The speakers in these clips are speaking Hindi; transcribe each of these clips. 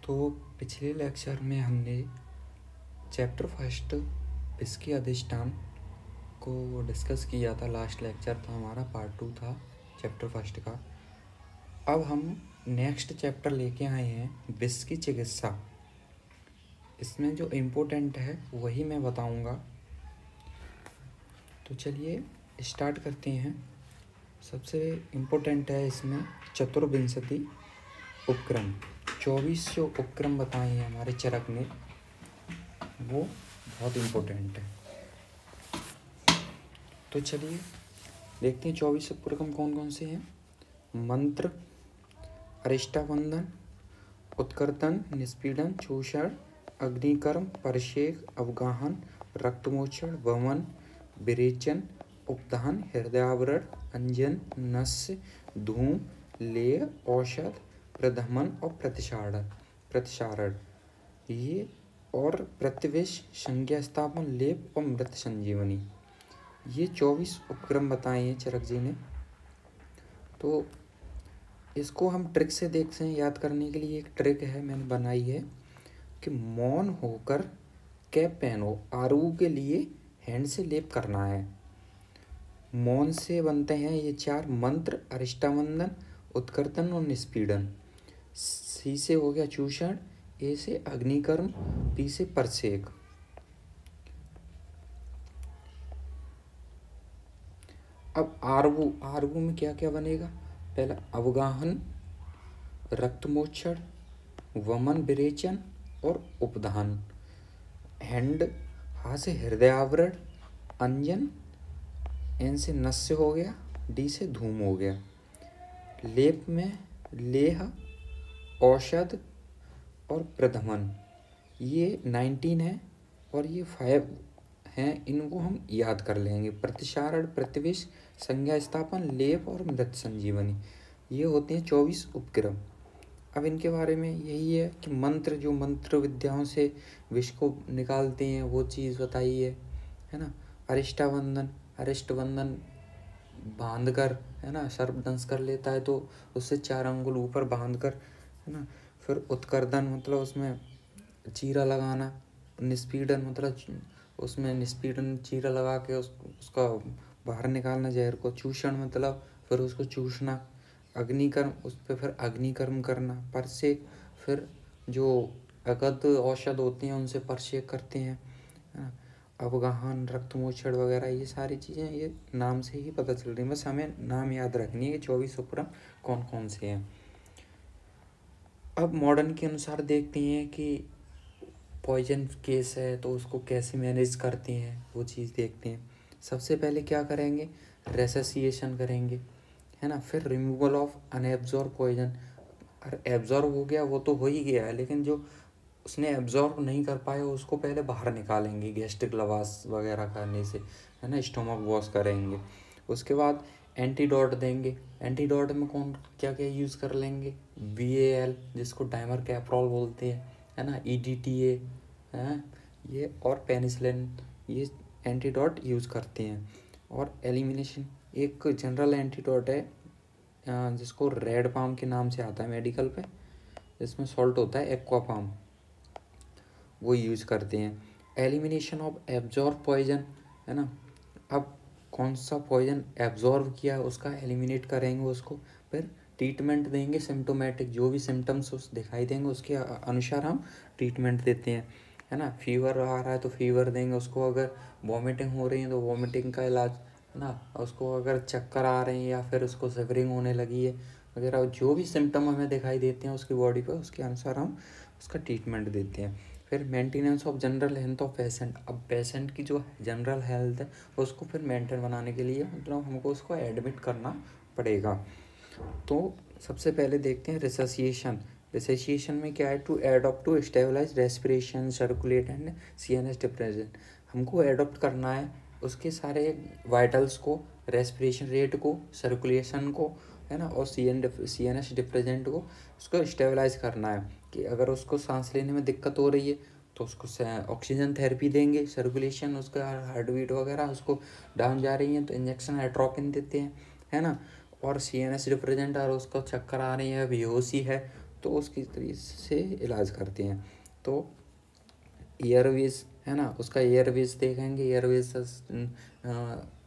तो पिछले लेक्चर में हमने चैप्टर फर्स्ट इसकी अधिष्ठान को डिस्कस किया था। लास्ट लेक्चर था हमारा, पार्ट 2 था चैप्टर फर्स्ट का। अब हम नेक्स्ट चैप्टर लेके आए हैं विष की चिकित्सा। इसमें जो इम्पोर्टेंट है वही मैं बताऊंगा। तो चलिए स्टार्ट करते हैं। सबसे इम्पोर्टेंट है इसमें चतुर्विंशति उपक्रम। 24 जो उपक्रम बताए हैं हमारे चरक ने, वो बहुत इम्पोर्टेंट है। तो चलिए देखते हैं 24 उपक्रम कौन कौन से हैं। मंत्र, अरिष्टाबंधन, उत्कर्तन, निष्पीडन, चूषण, अग्निकर्म, परसेक, अवगाहन, रक्तमोक्षण, वमन, विरेचन, उपदहन, हृदयावरण, अंजन, नस्य, धूम, लेह, औषध, प्रदमन और प्रतिसारण ये, और प्रतिविष, संज्ञा स्थापन, लेप और मृत संजीवनी, ये 24 उपक्रम बताए हैं चरक जी ने। तो इसको हम ट्रिक से देखते हैं। याद करने के लिए एक ट्रिक है मैंने बनाई है कि मौन होकर कैप पहनो, आरू के लिए हैंड से लेप करना है। मौन से बनते हैं ये 4 मंत्र, अरिष्टाबंधन, उत्कर्तन और निष्पीडन। सी से हो गया चूषण, ए से अग्निकर्म, पी से परसेक। अब आरवू में क्या क्या बनेगा। पहला अवगाहन, रक्तमोक्षण, वमन विरेचन और उपदहन। हैंड, हा से हृदयावरण, अंजन, एन से नस्य हो गया, डी से धूम हो गया। लेप में लेह, औषध और प्रदमन। ये 19 है और ये 5 हैं, इनको हम याद कर लेंगे। प्रतिसारण, प्रतिविष, संज्ञा स्थापन, लेप और मृत संजीवनी, ये होते हैं 24 उपक्रम। अब इनके बारे में यही है कि मंत्र, जो मंत्र विद्याओं से विष को निकालते हैं वो चीज़ बताई है ना। अरिष्टबंधन बांध कर, है ना, सर्पदंश कर लेता है तो उससे 4 अंगुल ऊपर बांध कर, है ना। फिर उत्कर्दन मतलब उसमें चीरा लगाना। निष्पीडन मतलब उसमें निष्पीडन चीरा लगा के उसका बाहर निकालना जहर को। चूषण मतलब फिर उसको चूसना। अग्निकर्म, उस पर फिर अग्निकर्म करना। परसेक, फिर जो अगध औषध होती हैं उनसे परसेक करते हैं। अवगाहन, रक्तमोक्षण वगैरह, ये सारी चीज़ें ये नाम से ही पता चल रही हैं। बस हमें नाम याद रखनी है कि 24 उपक्रम कौन कौन से हैं। अब मॉडर्न के अनुसार देखते हैं कि पॉइजन केस है तो उसको कैसे मैनेज करते हैं, वो चीज़ देखते हैं। सबसे पहले क्या करेंगे, रेससिएशन करेंगे, है ना। फिर रिमूवल ऑफ अनएब्जॉर्ब पॉइजन। और एब्जॉर्ब हो गया वो तो हो ही गया है, लेकिन जो उसने एब्जॉर्ब नहीं कर पाया उसको पहले बाहर निकालेंगे गैस्ट्रिक लवास वगैरह करने से, है ना। स्टोमक वॉश करेंगे। उसके बाद एंटीडोट देंगे। एंटीडोट में कौन क्या क्या यूज़ कर लेंगे, VAL जिसको डाइमर कैप्रोल बोलते हैं, है ना, EDTA है ये, और पेनिसिलिन, ये एंटीडोट यूज़ करते हैं। और एलिमिनेशन, एक जनरल एंटीडोट है जिसको रेड पाम के नाम से आता है मेडिकल पे, जिसमें सॉल्ट होता है एक्वापाम, वो यूज़ करते हैं। एलिमिनेशन ऑफ एब्जॉर्ब पॉइजन, है ना। अब कौन सा पॉइजन एब्जॉर्ब किया उसका एलिमिनेट करेंगे उसको। फिर ट्रीटमेंट देंगे, सिम्टोमेटिक जो भी सिम्टम्स उस दिखाई देंगे उसके अनुसार हम ट्रीटमेंट देते हैं, है ना। फीवर आ रहा है तो फीवर देंगे उसको। अगर वॉमिटिंग हो रही है तो वॉमिटिंग का इलाज, है ना। उसको अगर चक्कर आ रहे हैं या फिर उसको शिवरिंग होने लगी है वगैरह, जो भी सिम्टम हमें दिखाई देते हैं उसकी बॉडी पर, उसके अनुसार हम उसका ट्रीटमेंट देते हैं। फिर maintenance of general health of patient. अब पेशेंट की जो जनरल हेल्थ है उसको फिर मेंटेन बनाने के लिए मतलब हमको उसको एडमिट करना पड़ेगा। तो सबसे पहले देखते हैं रिससिएशन। रिससिएशन में क्या है, to adopt to stabilize respiration, circulate and CNS depression. हमको एडॉप्ट करना है उसके सारे वाइटल्स को, रेस्पिरेशन रेट को, सर्कुलेशन को, है ना, और CNS डिप्रेजेंट को, उसको स्टेबलाइज करना है। कि अगर उसको सांस लेने में दिक्कत हो रही है तो उसको ऑक्सीजन थेरेपी देंगे। सर्कुलेशन, उसका हार्ट बीट वगैरह उसको डाउन जा रही है तो इंजेक्शन एट्रोपिन देते हैं, है ना। और CNS रिप्रेजेंट और उसको चक्कर आ रही है, बेहोशी है, तो उसकी तरीके से इलाज करते हैं। तो एयरवेज है ना, उसका एयरवेज देखेंगे, एयरवेज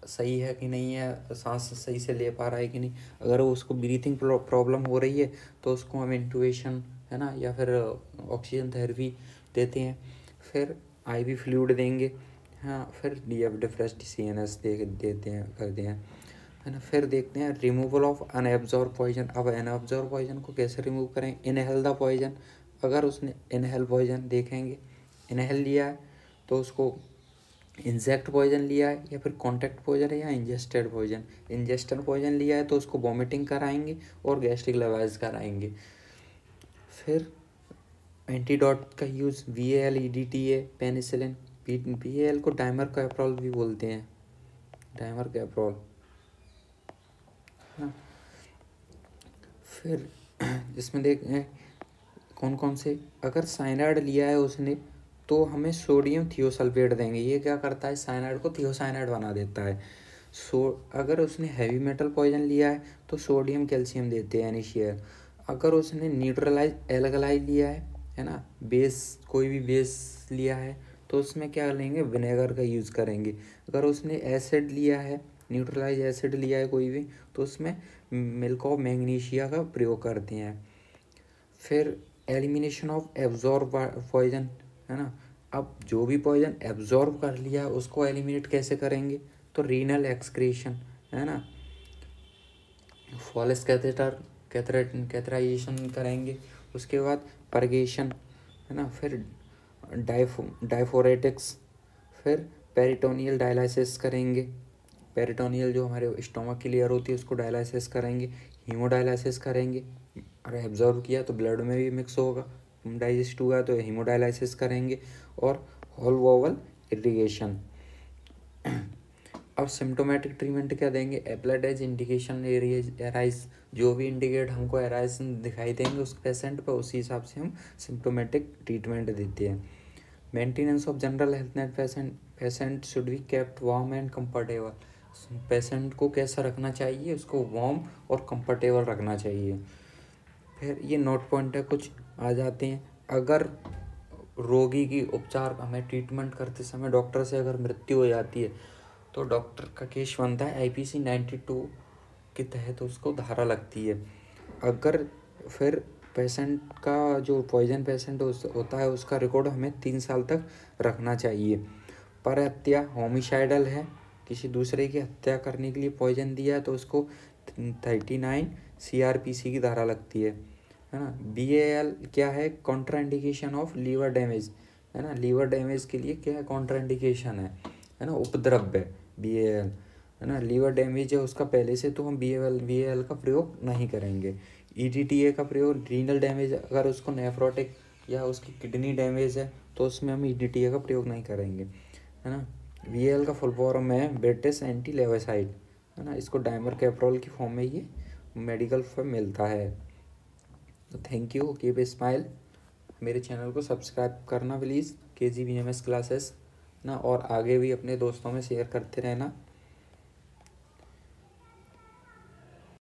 सही है कि नहीं है, सांस सही से ले पा रहा है कि नहीं। अगर वो उसको ब्रीथिंग प्रॉब्लम हो रही है तो उसको हम इंट्यूबेशन है ना या फिर ऑक्सीजन थेरेपी देते हैं। फिर आईवी फ्लूइड देंगे, हाँ। फिर डिफ्रेस्ड CNS देते हैं, करते हैं, है ना। फिर देखते हैं रिमूवल ऑफ अनएब्जॉर्ब पॉइजन। अब अनएब्जॉर्ब पॉइजन को कैसे रिमूव करें? Inhale the poison. अगर उसने इनहेल पॉइजन देखेंगे, इनहेल लिया है तो उसको इंजेक्ट पॉइजन लिया है या फिर कॉन्टैक्ट पॉइजन है या इंजेस्टेड पॉइजन। इंजेस्टेड पॉइजन लिया है तो उसको वॉमिटिंग कराएंगे और गैस्ट्रिक लवाइज कराएंगे। फिर एंटीडोट का use VAL, EDTA, penicillin. VAL को डाइमर कैप्रोल भी बोलते हैं, डाइमर कैप्रोल, है ना। फिर इसमें देखें कौन कौन से, अगर साइनाइड लिया है उसने तो हमें सोडियम थियोसल्फेट देंगे। ये क्या करता है? साइनाइड को थियोसाइनाइड बना देता है। अगर उसने हैवी मेटल पॉइजन लिया है तो सोडियम कैल्शियम देते हैं, NaCl। अगर उसने न्यूट्रलाइज एल्गलाई लिया है ना, बेस, कोई भी बेस लिया है तो उसमें क्या लेंगे? विनेगर का यूज़ करेंगे। अगर उसने एसिड लिया है, न्यूट्रलाइज एसिड लिया है कोई भी, तो उसमें मिल्क ऑफ मैग्नीशिया का प्रयोग करते हैं। फिर एलिमिनेशन ऑफ एब्जॉर्ब पॉइजन, है ना। अब जो भी पॉइजन एब्जॉर्ब कर लिया है उसको एलिमिनेट कैसे करेंगे? तो रीनल एक्सक्रीशन, है ना, फॉलेस कैथेटर, कैथराइजेशन करेंगे। उसके बाद परगेशन, है ना। फिर डायफोरेटिक्स। फिर पेरिटोनियल डायलिसिस करेंगे। पेरिटोनियल जो हमारे स्टोमक की लेयर होती है उसको डायलिसिस करेंगे। हीमोडायलिसिस करेंगे, अगर एब्जॉर्व किया तो ब्लड में भी मिक्स होगा, डाइजेस्ट हुआ तो हीमोडायलिसिस करेंगे। और होल वोवल इरिगेशन। अब सिम्टोमेटिक ट्रीटमेंट क्या देंगे? एप्लाइड एज इंडिकेशन एराइज, जो भी इंडिकेट हमको एराइज दिखाई देंगे उस पेशेंट पर, उसी हिसाब से हम सिम्टोमेटिक ट्रीटमेंट देते हैं। Maintenance of general health and patient should be kept warm and comfortable. Patient को कैसा रखना चाहिए? उसको वार्म और कंफर्टेबल रखना चाहिए। फिर ये नोट पॉइंट है कुछ आ जाते हैं। अगर रोगी की उपचार, हमें ट्रीटमेंट करते समय डॉक्टर से अगर मृत्यु हो जाती है तो डॉक्टर का केस बनता है IPC 92 के तहत, उसको धारा लगती है। अगर फिर पेशेंट का जो पॉइजन पेशेंट होता है उसका रिकॉर्ड हमें 3 साल तक रखना चाहिए। पर हत्या होमिसाइडल है, किसी दूसरे की हत्या करने के लिए पॉइजन दिया है तो उसको 39 CRPC की धारा लगती है ना। BAL क्या है? कॉन्ट्राइंडिकेशन ऑफ लीवर डैमेज, है ना। लीवर डैमेज के लिए क्या है? कॉन्ट्राइंडिकेशन है ना, उपद्रव्य BAL, है ना। लीवर डैमेज है उसका पहले से, तो हम BAL का प्रयोग नहीं करेंगे। EDTA का प्रयोग रीनल डैमेज, अगर उसको नेफ्रोटिक या उसकी किडनी डैमेज है तो उसमें हम EDTA का प्रयोग नहीं करेंगे, है ना। BAL का फुल फॉर्म है ब्रिटिश एंटी लेवेसाइड, है ना। इसको डाइमर कैप्रोल की फॉर्म में ये मेडिकल फॉर्म मिलता है। तो थैंक यू, कीप स्माइल। मेरे चैनल को सब्सक्राइब करना प्लीज़, KG BMS क्लासेस ना, और आगे भी अपने दोस्तों में शेयर करते रहना।